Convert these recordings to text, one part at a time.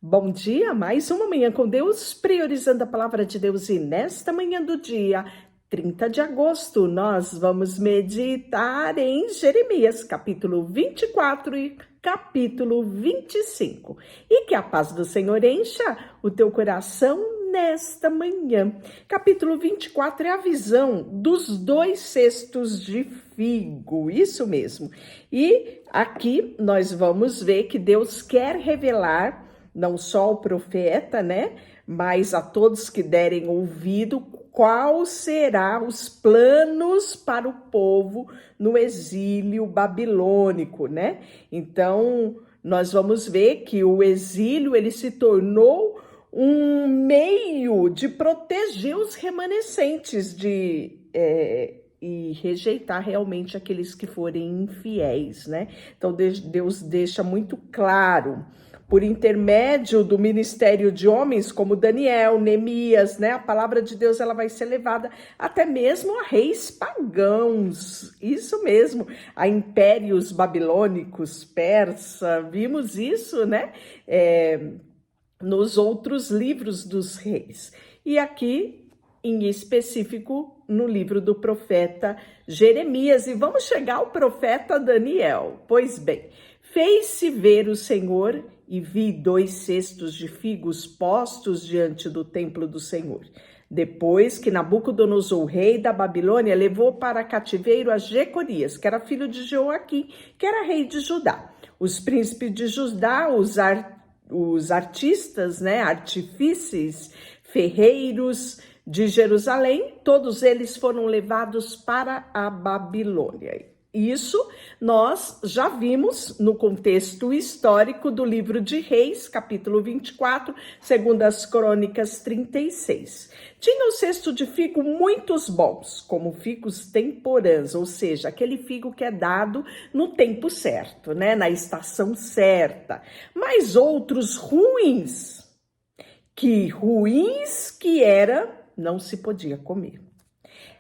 Bom dia, mais uma manhã com Deus, priorizando a palavra de Deus. E nesta manhã do dia 30 de agosto, nós vamos meditar em Jeremias, capítulo 24 e capítulo 25. E que a paz do Senhor encha o teu coração nesta manhã. Capítulo 24 é a visão dos 2 cestos de figo, isso mesmo. E aqui nós vamos ver que Deus quer revelar não só ao profeta, né, mas a todos que derem ouvido, qual será os planos para o povo no exílio babilônico, né? Então, nós vamos ver que o exílio, ele se tornou um meio de proteger os remanescentes e rejeitar realmente aqueles que forem infiéis, né? Então, Deus deixa muito claro, por intermédio do ministério de homens como Daniel, Neemias, né? A palavra de Deus ela vai ser levada até mesmo a reis pagãos, isso mesmo, a impérios babilônicos, persa, vimos isso, né? Nos outros livros dos reis. E aqui, em específico, no livro do profeta Jeremias. E vamos chegar ao profeta Daniel. Pois bem, fez-se ver o Senhor e vi 2 cestos de figos postos diante do templo do Senhor. Depois que Nabucodonosor, rei da Babilônia, levou para cativeiro a Jeconias, que era filho de Joaquim, que era rei de Judá. Os príncipes de Judá, os artistas, né, artífices, ferreiros de Jerusalém, todos eles foram levados para a Babilônia. Isso nós já vimos no contexto histórico do livro de Reis, capítulo 24, segundo as Crônicas 36. Tinha o cesto de figo muitos bons, como figos temporãs, ou seja, aquele figo que é dado no tempo certo, né, na estação certa, mas outros ruins que era, não se podia comer.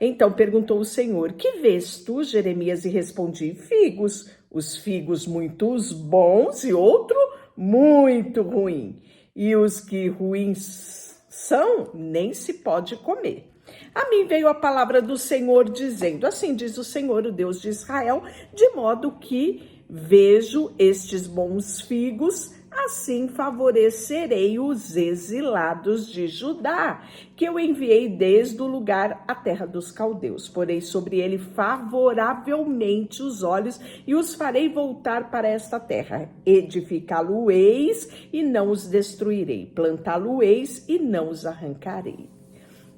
Então perguntou o Senhor: que vês tu, Jeremias? E respondi: figos, os figos muitos bons e outro muito ruim. E os que ruins são, nem se pode comer. A mim veio a palavra do Senhor dizendo: assim diz o Senhor, o Deus de Israel, de modo que vejo estes bons figos, assim favorecerei os exilados de Judá, que eu enviei desde o lugar à terra dos caldeus. Porei sobre ele favoravelmente os olhos e os farei voltar para esta terra. Edificá-lo-eis e não os destruirei. Plantá-lo-eis e não os arrancarei.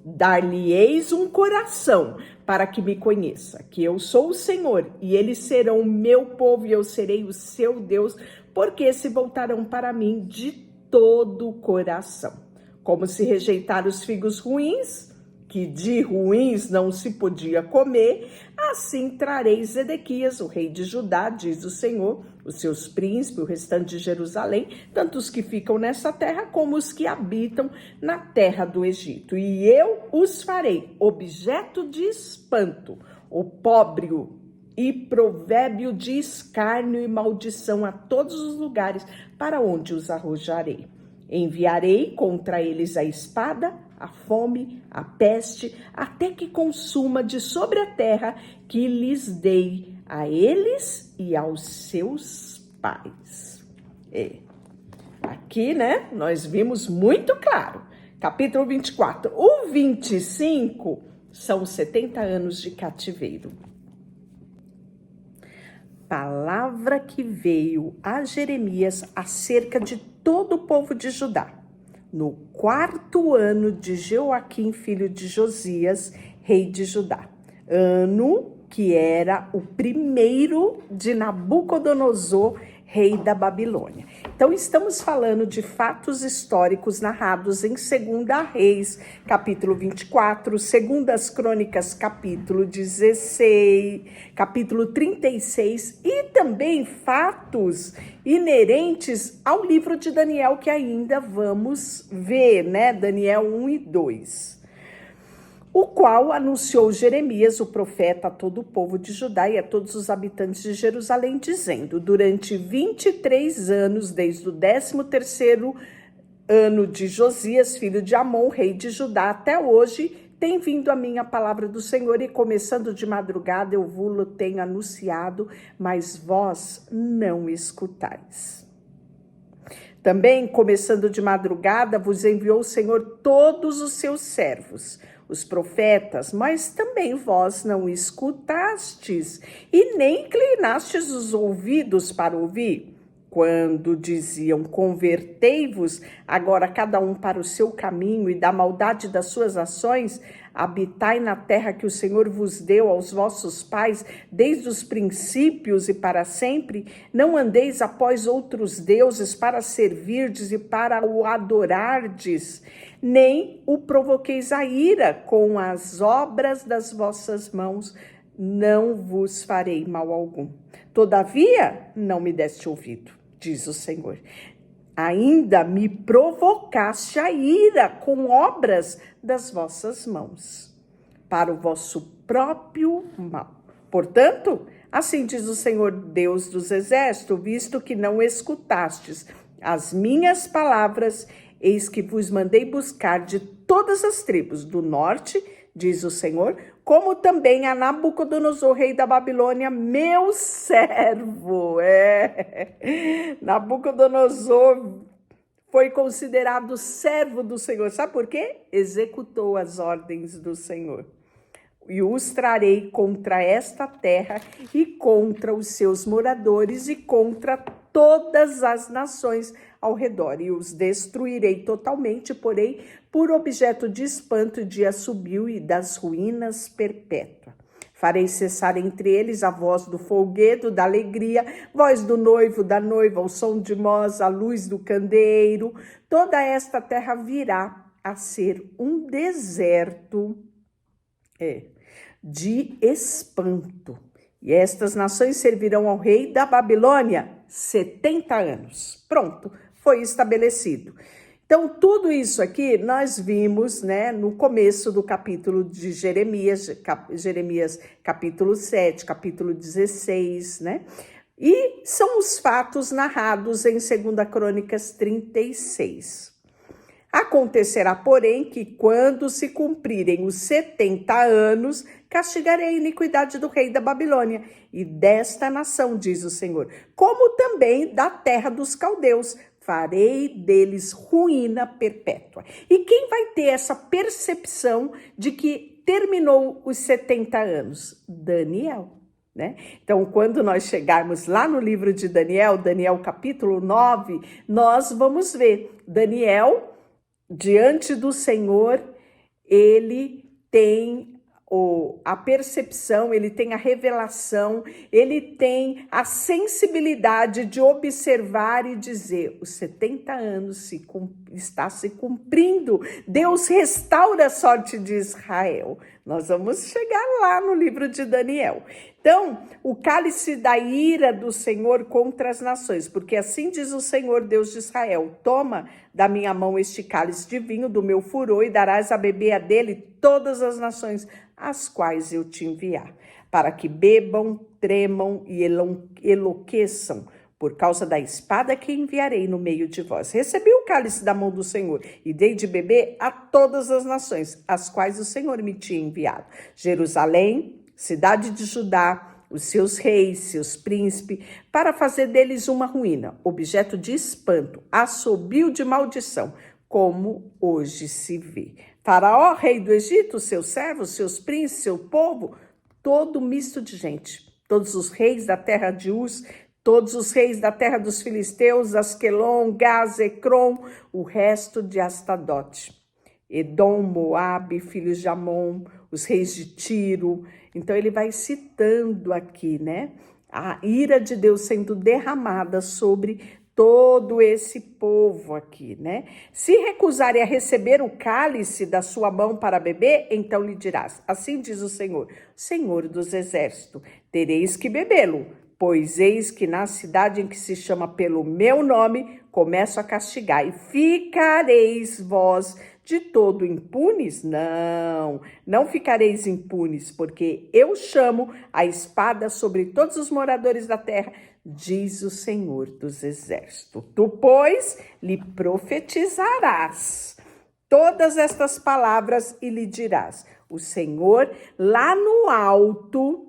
Dar-lhe-eis um coração para que me conheça, que eu sou o Senhor, e eles serão o meu povo e eu serei o seu Deus, porque se voltarão para mim de todo o coração. Como se rejeitar os figos ruins, que de ruins não se podia comer, assim trarei Zedequias, o rei de Judá, diz o Senhor, os seus príncipes, o restante de Jerusalém, tanto os que ficam nessa terra como os que habitam na terra do Egito. E eu os farei objeto de espanto, opróbrio e provérbio de escárnio e maldição a todos os lugares para onde os arrojarei. Enviarei contra eles a espada, a fome, a peste, até que consuma de sobre a terra que lhes dei a eles e aos seus pais. Aqui, né, nós vimos muito claro. Capítulo 24. O 25 são 70 anos de cativeiro. Palavra que veio a Jeremias acerca de todo o povo de Judá, no 4º ano de Joaquim, filho de Josias, rei de Judá, ano que era o 1º de Nabucodonosor, rei da Babilônia. Então, estamos falando de fatos históricos narrados em 2 Reis, capítulo 24, 2 Crônicas, capítulo 16, capítulo 36, e também fatos inerentes ao livro de Daniel, que ainda vamos ver, né? Daniel 1 e 2. O qual anunciou Jeremias, o profeta, a todo o povo de Judá e a todos os habitantes de Jerusalém, dizendo: durante 23 anos, desde o 13º ano de Josias, filho de Amon, rei de Judá, até hoje, tem vindo a mim a palavra do Senhor, e começando de madrugada eu vou-lo tenho anunciado, mas vós não escutais. Também, começando de madrugada, vos enviou o Senhor todos os seus servos, os profetas, mas também vós não escutastes, e nem inclinastes os ouvidos para ouvir. Quando diziam, convertei-vos agora cada um para o seu caminho e da maldade das suas ações, habitai na terra que o Senhor vos deu aos vossos pais desde os princípios e para sempre, não andeis após outros deuses para servirdes e para o adorardes, nem o provoqueis a ira com as obras das vossas mãos, não vos farei mal algum. Todavia, não me deste ouvido, diz o Senhor. Ainda me provocaste a ira com obras das vossas mãos, para o vosso próprio mal. Portanto, assim diz o Senhor Deus dos exércitos, visto que não escutastes as minhas palavras, eis que vos mandei buscar de todas as tribos do norte, diz o Senhor, como também a Nabucodonosor, rei da Babilônia, meu servo. Nabucodonosor foi considerado servo do Senhor. Sabe por quê? Executou as ordens do Senhor. E os trarei contra esta terra e contra os seus moradores e contra todas as nações ao redor, e os destruirei totalmente, porém, por objeto de espanto, de assobio e das ruínas perpétua. Farei cessar entre eles a voz do folguedo, da alegria, voz do noivo, da noiva, o som de voz, a luz do candeeiro. Toda esta terra virá a ser um deserto de espanto. E estas nações servirão ao rei da Babilônia 70 anos. Pronto, foi estabelecido. Então, tudo isso aqui nós vimos, né, no começo do capítulo de Jeremias, Jeremias capítulo 7, capítulo 16, né? E são os fatos narrados em 2 Crônicas 36. Acontecerá, porém, que quando se cumprirem os 70 anos, castigarei a iniquidade do rei da Babilônia e desta nação, diz o Senhor, como também da terra dos caldeus, farei deles ruína perpétua. E quem vai ter essa percepção de que terminou os 70 anos? Daniel. Né? Então, quando nós chegarmos lá no livro de Daniel, Daniel capítulo 9, nós vamos ver Daniel, diante do Senhor, ele tem a percepção, ele tem a revelação, ele tem a sensibilidade de observar e dizer, os 70 anos está se cumprindo, Deus restaura a sorte de Israel. Nós vamos chegar lá no livro de Daniel. Então, o cálice da ira do Senhor contra as nações, porque assim diz o Senhor Deus de Israel, toma da minha mão este cálice de vinho do meu furor e darás a beber a dele todas as nações as quais eu te enviar, para que bebam, tremam e enlouqueçam por causa da espada que enviarei no meio de vós. Recebi o cálice da mão do Senhor e dei de beber a todas as nações, as quais o Senhor me tinha enviado. Jerusalém, cidade de Judá, os seus reis, seus príncipes, para fazer deles uma ruína, objeto de espanto, assobio de maldição, como hoje se vê. Faraó, rei do Egito, seus servos, seus príncipes, seu povo, todo misto de gente, todos os reis da terra de Uz, todos os reis da terra dos filisteus, Asquelon, Gaz, Ecrom, o resto de Astadote, Edom, Moabe, filhos de Amon, os reis de Tiro. Então ele vai citando aqui, né, a ira de Deus sendo derramada sobre todo esse povo aqui, né? Se recusarem a receber o cálice da sua mão para beber, então lhe dirás, assim diz o Senhor, Senhor dos exércitos, tereis que bebê-lo, pois eis que na cidade em que se chama pelo meu nome, começo a castigar, e ficareis vós de todo impunes? Não, não ficareis impunes, porque eu chamo a espada sobre todos os moradores da terra, diz o Senhor dos Exércitos. Tu, pois, lhe profetizarás todas estas palavras e lhe dirás: o Senhor lá no alto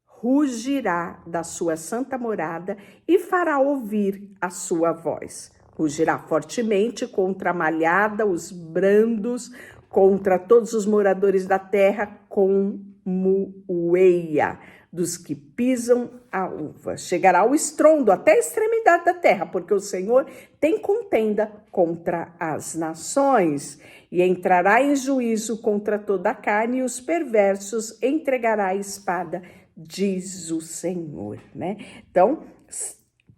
rugirá da sua santa morada e fará ouvir a sua voz. Rugirá fortemente contra a malhada, os brandos, contra todos os moradores da terra, como o eia dos que pisam a uva. Chegará o estrondo até a extremidade da terra, porque o Senhor tem contenda contra as nações, e entrará em juízo contra toda a carne, e os perversos entregará a espada, diz o Senhor, né? Então,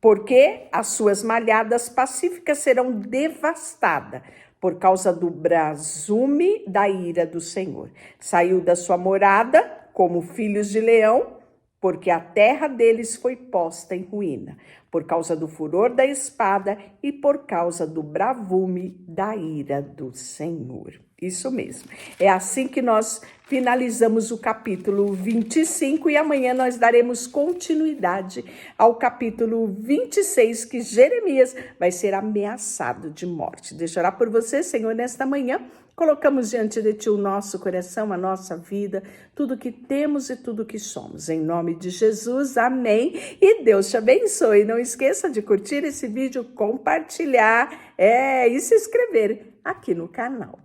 porque as suas malhadas pacíficas serão devastadas por causa do brasume da ira do Senhor. Saiu da sua morada como filhos de leão, porque a terra deles foi posta em ruína, por causa do furor da espada e por causa do bravume da ira do Senhor. Isso mesmo. É assim que nós finalizamos o capítulo 25 e amanhã nós daremos continuidade ao capítulo 26, que Jeremias vai ser ameaçado de morte. Deixa eu orar por você, Senhor, nesta manhã. Colocamos diante de Ti o nosso coração, a nossa vida, tudo que temos e tudo que somos. Em nome de Jesus, amém. E Deus te abençoe. Não esqueça de curtir esse vídeo, compartilhar e se inscrever aqui no canal.